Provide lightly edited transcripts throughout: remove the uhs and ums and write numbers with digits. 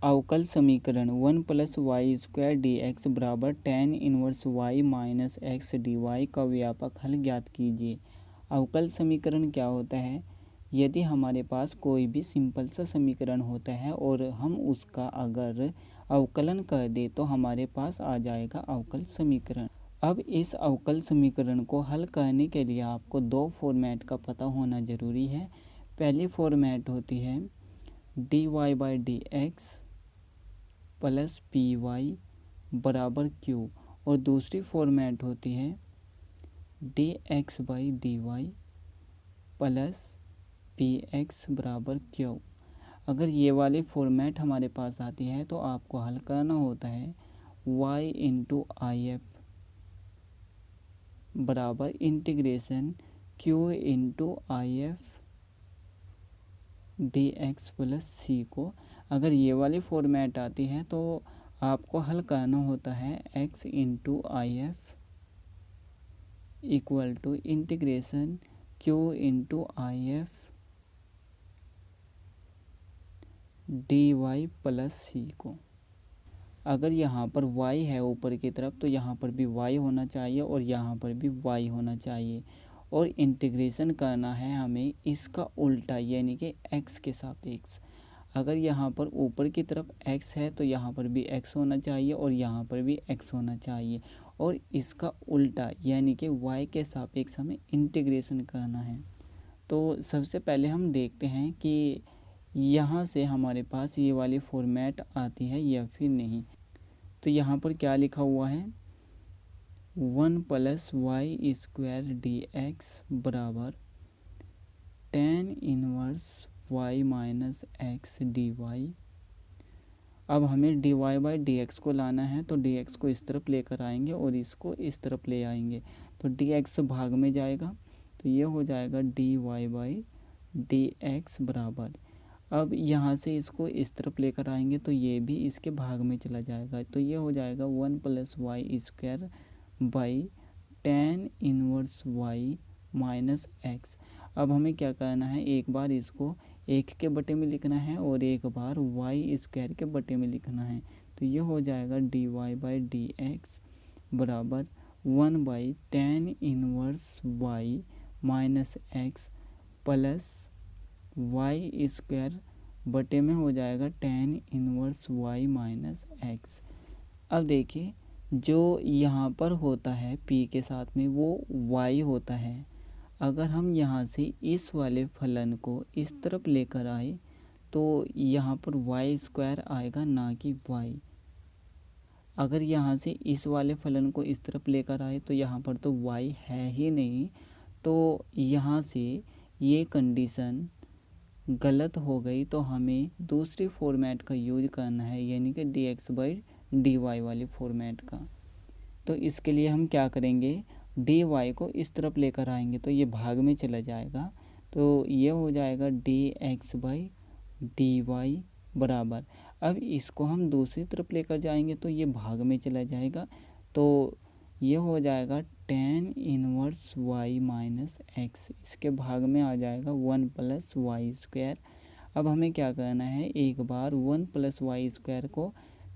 अवकल समीकरण 1 + y² dx बराबर tan inverse y minus x d y का व्यापक हल ज्ञात कीजिए। अवकल समीकरण क्या होता है? यदि हमारे पास कोई भी सिंपल सा समीकरण होता है और हम उसका अगर अवकलन कर दें तो हमारे पास आ जाएगा अवकल समीकरण। अब इस अवकल समीकरण को हल करने के लिए आपको दो फॉर्मेट का पता होना ज़रूरी है। पहली फॉर्मेट होती है dy/dx प्लस py बराबर q और दूसरी फॉर्मेट होती है dx/dy प्लस px बराबर q। अगर ये वाली फॉर्मेट हमारे पास आती है तो आपको हल करना होता है y इंटू आई एफ बराबर integration q into I F D X plus C को। अगर ये वाली फॉर्मेट आती है तो आपको हल करना होता है x into I F equal to integration q into I F D Y plus C को। अगर यहाँ पर y है ऊपर की तरफ तो यहाँ पर भी y होना चाहिए और यहाँ पर भी y होना चाहिए और इंटीग्रेशन करना है हमें इसका उल्टा यानी कि x के सापेक्ष। अगर यहाँ पर ऊपर की तरफ x है तो यहाँ पर भी x होना चाहिए और यहाँ पर भी x होना चाहिए और इसका उल्टा यानी कि y के सापेक्ष हमें इंटीग्रेशन करना है। तो सबसे पहले हम देखते हैं कि यहाँ से हमारे पास ये वाली फॉर्मेट आती है या फिर नहीं। तो यहाँ पर क्या लिखा हुआ है 1 + y² dx बराबर tan inverse y minus x d y. अब हमें dy/dx को लाना है तो dx को इस तरफ लेकर आएंगे और इसको इस तरफ ले आएंगे तो dx भाग में जाएगा तो ये हो जाएगा dy/dx बराबर। अब यहाँ से इसको इस तरफ लेकर आएंगे तो ये भी इसके भाग में चला जाएगा तो ये हो जाएगा 1 + y² by tan inverse y minus x. अब हमें क्या करना है, एक बार इसको 1 के बटे में लिखना है और एक बार y² के बटे में लिखना है तो ये हो जाएगा dy/dx बराबर 1/tan inverse y minus x plus y² बटे में हो जाएगा tan inverse y minus x. अब देखिए जो यहाँ पर होता है p के साथ में वो y होता है। अगर हम यहाँ से इस वाले फलन को इस तरफ लेकर आए तो यहाँ पर y² आएगा ना कि y। अगर यहाँ से इस वाले फलन को इस तरफ लेकर आए तो यहाँ पर तो y है ही नहीं तो यहाँ से ये कंडीशन गलत हो गई तो हमें दूसरी फॉर्मेट का यूज करना है यानी कि dx/dy वाली फॉर्मेट का। तो इसके लिए हम क्या करेंगे, dy को इस तरफ लेकर आएंगे तो ये भाग में चला जाएगा तो ये हो जाएगा dx/dy बराबर। अब इसको हम दूसरी तरफ लेकर जाएंगे तो ये भाग में चला जाएगा तो ये हो जाएगा tan inverse y minus x, इसके भाग में आ जाएगा 1 + y²। अब हमें क्या करना है, एक बार 1 + y² को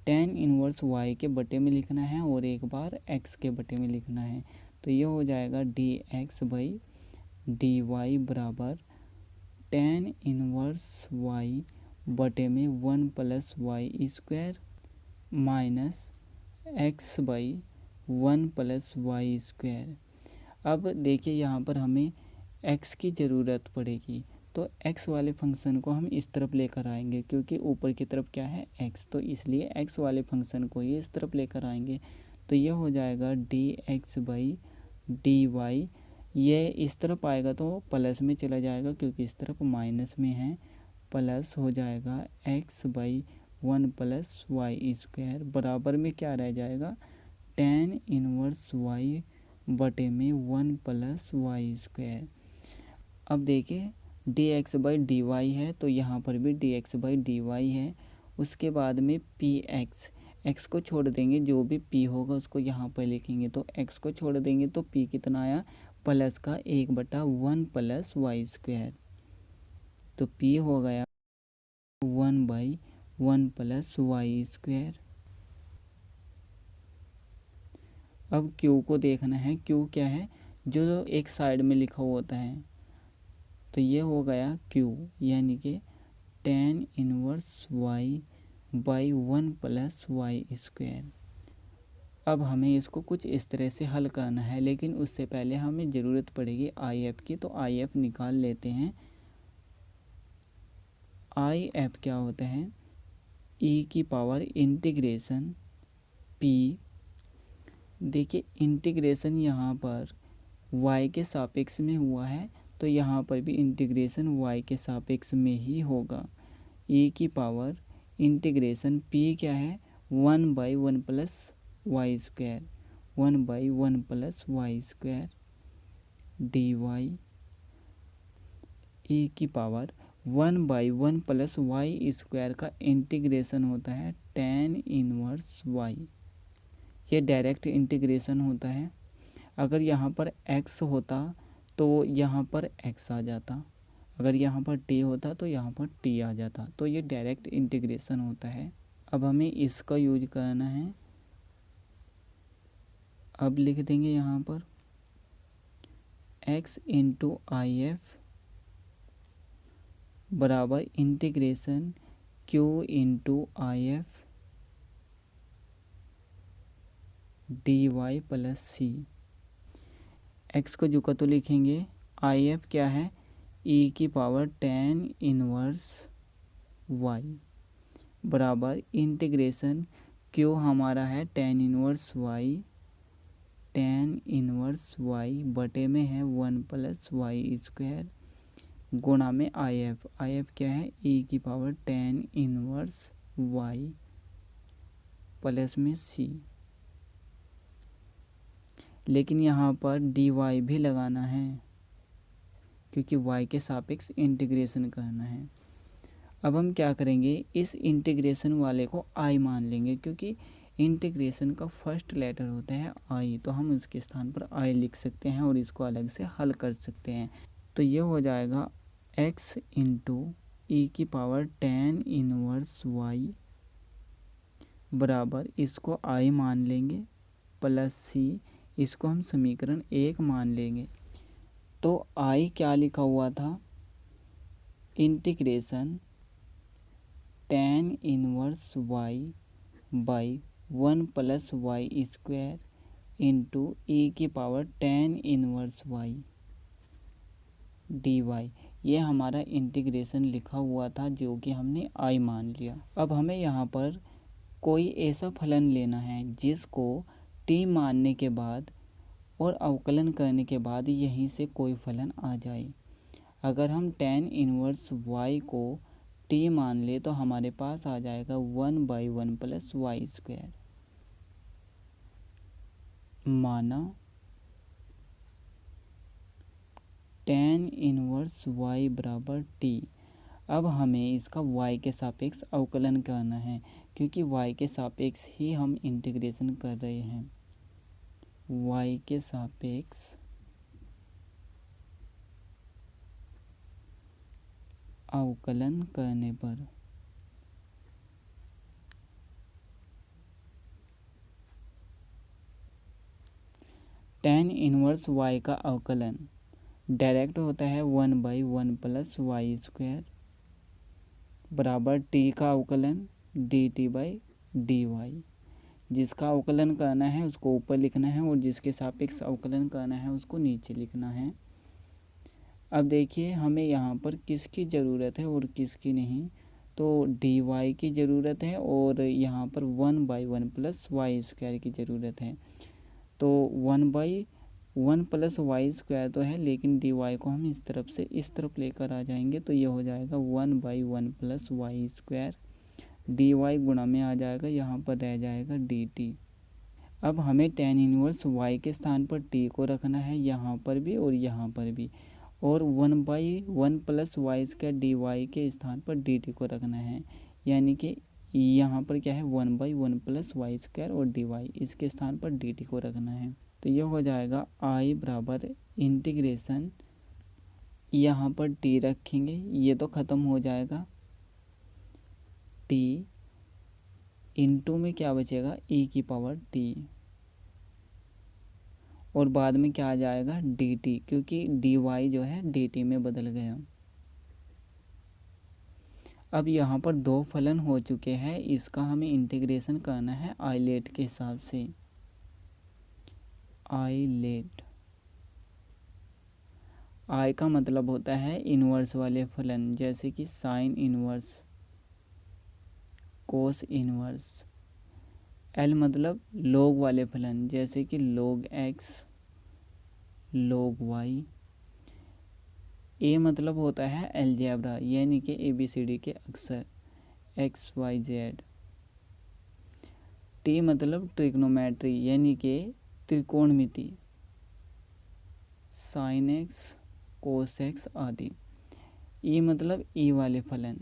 tan इनवर्स y के बटे में लिखना है और एक बार x के बटे में लिखना है तो ये हो जाएगा dx/dy बराबर tan इनवर्स y बटे में 1 + y² माइनस x/1 + y²। अब देखिए यहाँ पर हमें x की ज़रूरत पड़ेगी तो x वाले फंक्शन को हम इस तरफ लेकर आएंगे क्योंकि ऊपर की तरफ क्या है x, तो इसलिए x वाले फंक्शन को ये इस तरफ लेकर आएंगे तो ये हो जाएगा dx/dy। ये इस तरफ आएगा तो प्लस में चला जाएगा क्योंकि इस तरफ माइनस में है, प्लस हो जाएगा x/1 + y² बराबर में क्या रह जाएगा tan इनवर्स y बटे में 1 + y²। अब देखिए dx/dy है तो यहाँ पर भी dx/dy है। उसके बाद में px, x को छोड़ देंगे, जो भी p होगा उसको यहाँ पर लिखेंगे तो x को छोड़ देंगे तो p कितना आया प्लस का 1/1 + y²। तो p हो गया 1/1 1 प्लस वाई स्क्वायर। अब क्यू को देखना है, क्यू क्या है, जो एक साइड में लिखा हुआ होता है, तो ये हो गया क्यू, यानी कि tan inverse y by 1 plus Y square. अब हमें इसको कुछ इस तरह से हल करना है, लेकिन उससे पहले हमें ज़रूरत पड़ेगी आई एफ की, तो आई एफ निकाल लेते हैं। आई एफ क्या होता है, ई की पावर इंटीग्रेशन पी। देखिए इंटीग्रेशन यहाँ पर y के सापेक्ष में हुआ है, तो यहाँ पर भी इंटीग्रेशन y के सापेक्ष में ही होगा। e की पावर इंटीग्रेशन p क्या है, 1/1 plus Y square, 1/1 plus Y square dy। e की पावर 1/1 प्लस वाई स्क्वायर का इंटीग्रेशन होता है tan इनवर्स y। ये डायरेक्ट इंटीग्रेशन होता है। अगर यहाँ पर x होता तो यहाँ पर x आ जाता, अगर यहाँ पर t होता तो यहाँ पर t आ जाता, तो ये डायरेक्ट इंटीग्रेशन होता है। अब हमें इसका यूज करना है। अब लिख देंगे यहाँ पर x इंटू आई एफ बराबर integration q into I F D Y plus C. X को जुका तो लिखेंगे, आई एफ क्या है, ई की पावर tan इनवर्स वाई बराबर इंटीग्रेशन क्यू हमारा है tan inverse y, tan inverse y बटे में है 1 प्लस वाई स्क्वायर गुणा में आई एफ। आई एफ क्या है, ई की power tan inverse y plus में सी। लेकिन यहाँ पर डी वाई भी लगाना है, क्योंकि y के सापेक्ष इंटीग्रेशन करना है। अब हम क्या करेंगे, इस इंटीग्रेशन वाले को i मान लेंगे, क्योंकि इंटीग्रेशन का फर्स्ट लेटर होता है i, तो हम उसके स्थान पर i लिख सकते हैं और इसको अलग से हल कर सकते हैं। तो ये हो जाएगा x इंटू ई की पावर tan इनवर्स y बराबर, इसको i मान लेंगे, प्लस c, इसको हम समीकरण 1 मान लेंगे। तो i क्या लिखा हुआ था, integration tan inverse y by 1 plus Y square into E की power tan inverse y dy। ये हमारा इंटीग्रेशन लिखा हुआ था, जो कि हमने i मान लिया। अब हमें यहाँ पर कोई ऐसा फलन लेना है जिसको t मानने के बाद और अवकलन करने के बाद यहीं से कोई फलन आ जाए। अगर हम tan इनवर्स y को t मान ले तो हमारे पास आ जाएगा 1/1 प्लस वाई स्क्वायर। माना tan इनवर्स y बराबर t। अब हमें इसका y के सापेक्ष अवकलन करना है, क्योंकि y के सापेक्ष ही हम इंटीग्रेशन कर रहे हैं। y के सापेक्ष अवकलन करने पर tan इनवर्स y का अवकलन डायरेक्ट होता है 1/1 प्लस वाई स्क्वायर बराबर t का अवकलन dt बाई dy। जिसका अवकलन करना है उसको ऊपर लिखना है और जिसके सापेक्ष अवकलन करना है उसको नीचे लिखना है। अब देखिए हमें यहाँ पर किसकी ज़रूरत है और किसकी नहीं, तो dy की ज़रूरत है और यहाँ पर 1/1 प्लस वाई स्क्वायर की ज़रूरत है। तो 1/1 प्लस वाई स्क्वायर तो है, लेकिन dy को हम इस तरफ से इस तरफ लेकर आ जाएंगे, तो ये हो जाएगा 1/1 प्लस वाई स्क्वायर dy गुणा में आ जाएगा, यहाँ पर रह जाएगा dt। अब हमें tan इनवर्स y के स्थान पर t को रखना है, यहाँ पर भी और यहाँ पर भी, और 1/1 प्लस वाई स्क्वायर dy के स्थान पर dt को रखना है, यानी कि यहाँ पर क्या है 1/1 प्लस वाई स्क्वायर और dy, इसके स्थान पर dt को रखना है। तो ये हो जाएगा i बराबर इंटीग्रेशन, यहाँ पर t रखेंगे, ये तो ख़त्म हो जाएगा, t इनटू में क्या बचेगा e की पावर t, और बाद में क्या आ जाएगा dt, क्योंकि dy जो है dt में बदल गया। अब यहाँ पर दो फलन हो चुके हैं, इसका हमें इंटीग्रेशन करना है आइलेट के हिसाब से। आइलेट, आई का मतलब होता है इन्वर्स वाले फलन, जैसे कि साइन इन्वर्स, कोस इन्वर्स। एल मतलब लॉग वाले फलन, जैसे कि log x, log y। ए मतलब होता है अलजेब्रा, यानी कि ABCD के अक्षर x y z। टी मतलब ट्रिग्नोमेट्री, यानी कि त्रिकोणमिति, साइन एक्स, कोस एक्स आदि। ई मतलब ई वाले फलन।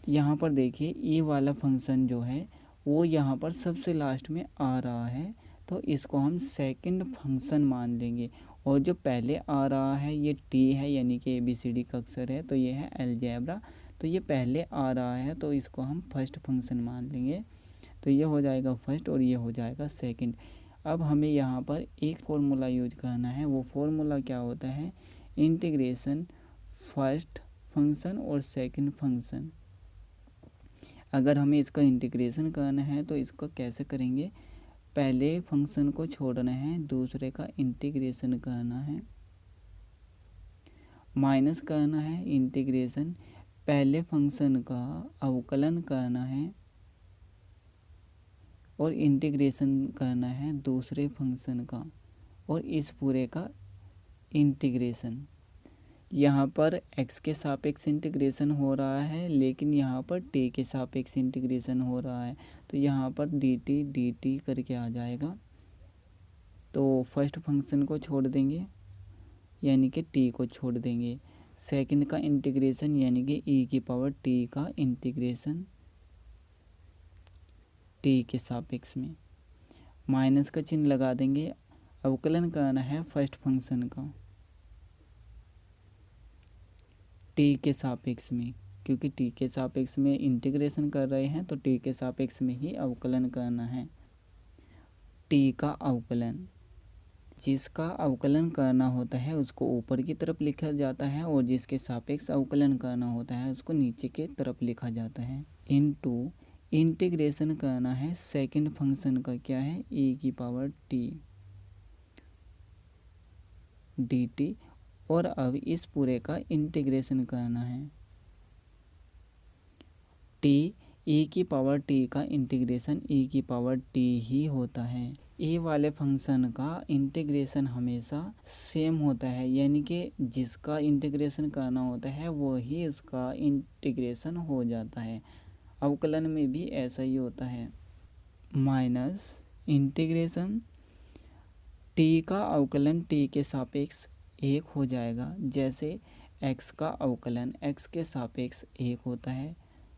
यहाँ पर देखिए ई वाला फंक्शन जो है वो यहाँ पर सबसे लास्ट में आ रहा है, तो इसको हम सेकंड फंक्शन मान लेंगे। और जो पहले आ रहा है ये टी है, यानी कि ABCD का अक्षर है, तो ये है अलजेब्रा, तो ये पहले आ रहा है तो इसको हम फर्स्ट फंक्शन मान लेंगे। तो ये हो जाएगा फर्स्ट और ये हो जाएगा सेकंड। अब हमें यहाँ पर एक फॉर्मूला यूज करना है, वो फॉर्मूला क्या होता है, इंटीग्रेशन फर्स्ट फंक्शन और सेकंड फंक्शन। अगर हमें इसका इंटीग्रेशन करना है तो इसको कैसे करेंगे, पहले फंक्शन को छोड़ना है, दूसरे का इंटीग्रेशन करना है, माइनस करना है इंटीग्रेशन, पहले फंक्शन का अवकलन करना है और इंटीग्रेशन करना है दूसरे फंक्शन का, और इस पूरे का इंटीग्रेशन। यहाँ पर x के सापेक्ष इंटीग्रेशन हो रहा है, लेकिन यहाँ पर t के सापेक्ष इंटीग्रेशन हो रहा है, तो यहाँ पर dt करके आ जाएगा। तो फर्स्ट फंक्शन को छोड़ देंगे, यानी कि t को छोड़ देंगे। सेकंड का इंटीग्रेशन, यानी कि e की पावर t का इंटीग्रेशन t के सापेक्ष में, माइनस का चिन्ह लगा देंगे। अवकलन करना है फर्स्ट फंक्शन का टी के सापेक्ष में, क्योंकि टी के सापेक्ष में इंटीग्रेशन कर रहे हैं तो टी के सापेक्ष में ही अवकलन करना है। टी का अवकलन, जिसका अवकलन करना होता है उसको ऊपर की तरफ लिखा जाता है, और जिसके सापेक्ष अवकलन करना होता है उसको नीचे की तरफ लिखा जाता है। इनटू इंटीग्रेशन करना है सेकंड फंक्शन का, क्या है e की पावर t dt, और अब इस पूरे का इंटीग्रेशन करना है। t e की पावर t का इंटीग्रेशन e की पावर t ही होता है। e वाले फंक्शन का इंटीग्रेशन हमेशा सेम होता है, यानी कि जिसका इंटीग्रेशन करना होता है वो ही इसका इंटीग्रेशन हो जाता है। अवकलन में भी ऐसा ही होता है। माइनस इंटीग्रेशन t का अवकलन t के सापेक्ष एक हो जाएगा, जैसे x का अवकलन x के सापेक्ष एक होता है,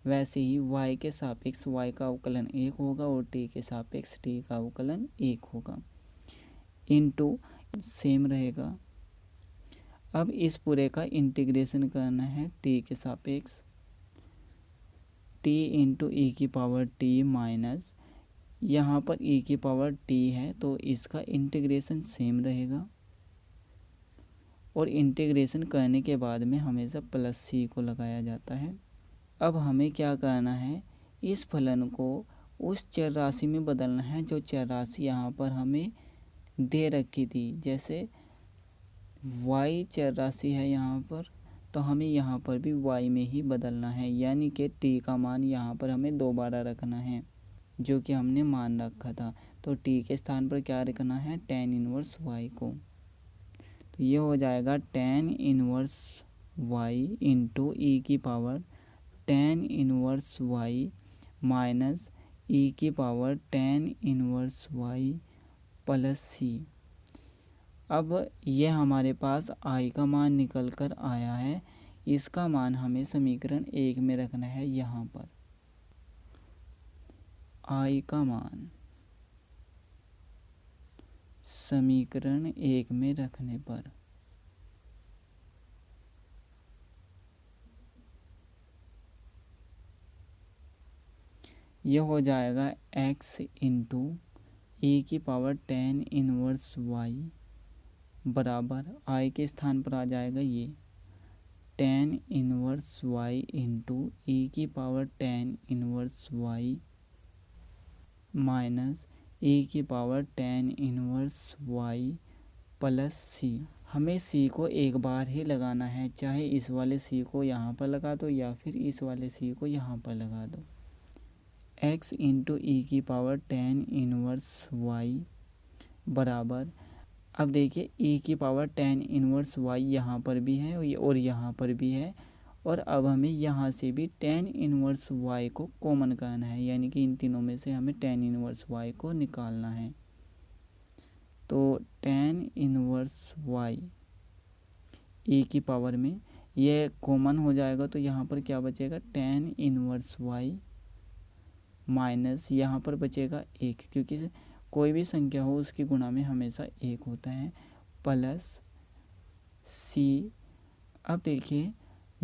वैसे ही y के सापेक्ष y का अवकलन एक होगा और t के सापेक्ष t का अवकलन एक होगा। इनटू सेम रहेगा। अब इस पूरे का इंटीग्रेशन करना है t के सापेक्ष, t इंटू ई की पावर t माइनस, यहाँ पर e की पावर t है तो इसका इंटीग्रेशन सेम रहेगा, और इंटीग्रेशन करने के बाद में हमेशा प्लस c को लगाया जाता है। अब हमें क्या करना है, इस फलन को उस चर राशि में बदलना है जो चर राशि यहाँ पर हमें दे रखी थी। जैसे y चर राशि है यहाँ पर, तो हमें यहाँ पर भी y में ही बदलना है, यानी कि t का मान यहाँ पर हमें दोबारा रखना है जो कि हमने मान रखा था। तो t के स्थान पर क्या रखना है, tan इनवर्स y को। तो ये हो जाएगा tan inverse y into E की power tan inverse y minus E की power tan inverse y plus c। अब ये हमारे पास i का मान निकल कर आया है, इसका मान हमें समीकरण 1 में रखना है। यहाँ पर i का मान समीकरण 1 में रखने पर ये हो जाएगा x इंटू ई की पावर टेन इनवर्स y बराबर i के स्थान पर आ जाएगा ये tan inverse y into E की power tan inverse y minus E की power tan inverse y plus C. हमें सी को एक बार ही लगाना है, चाहे इस वाले सी को यहाँ पर लगा दो या फिर इस वाले सी को यहाँ पर लगा दो। x इंटू ई की पावर टेन इनवर्स y बराबर, अब देखिए ई की पावर टेन इनवर्स y यहाँ पर भी है और यहाँ पर भी है, और अब हमें यहाँ से भी टेन इनवर्स y को कॉमन करना है, यानी कि इन तीनों में से हमें टेन इनवर्स y को निकालना है। तो टेन इनवर्स y ई की पावर में ये कॉमन हो जाएगा, तो यहाँ पर क्या बचेगा टेन इनवर्स y माइनस यहाँ पर बचेगा एक, क्योंकि कोई भी संख्या हो उसकी गुणा में हमेशा एक होता है, प्लस सी। अब देखिए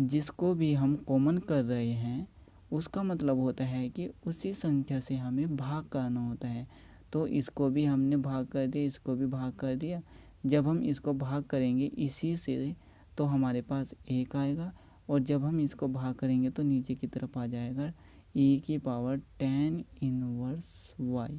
जिसको भी हम कॉमन कर रहे हैं उसका मतलब होता है कि उसी संख्या से हमें भाग करना होता है। तो इसको भी हमने भाग कर दिया, इसको भी भाग कर दिया। जब हम इसको भाग करेंगे इसी से तो हमारे पास एक आएगा, और जब हम इसको भाग करेंगे तो नीचे की तरफ आ जाएगा ई की पावर टेन इनवर्स y।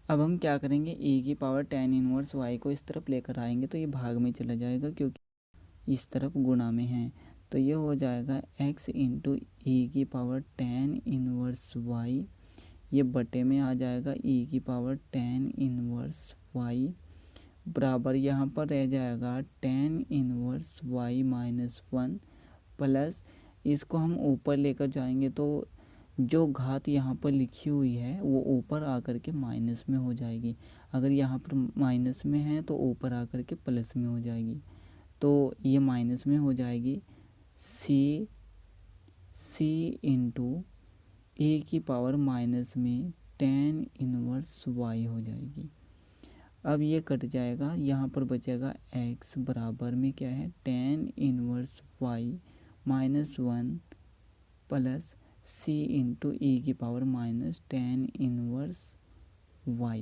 अब हम क्या करेंगे, ई की पावर टेन इनवर्स y को इस तरफ लेकर आएंगे तो ये भाग में चला जाएगा, क्योंकि इस तरफ गुणा में है। तो ये हो जाएगा x इंटू ई की पावर टेन इनवर्स y, ये बटे में आ जाएगा ई की पावर टेन इनवर्स y बराबर, यहाँ पर रह जाएगा ten inverse y minus one, plus इसको हम ऊपर लेकर जाएंगे तो जो घात यहाँ पर लिखी हुई है वो ऊपर आकर के माइनस में हो जाएगी। अगर यहाँ पर माइनस में है तो ऊपर आकर के प्लस में हो जाएगी, तो ये माइनस में हो जाएगी। सी इंटू ए की पावर माइनस में टेन इनवर्स y हो जाएगी। अब ये कट जाएगा, यहाँ पर बचेगा x बराबर में क्या है tan inverse y minus one plus C into E की power minus tan inverse y।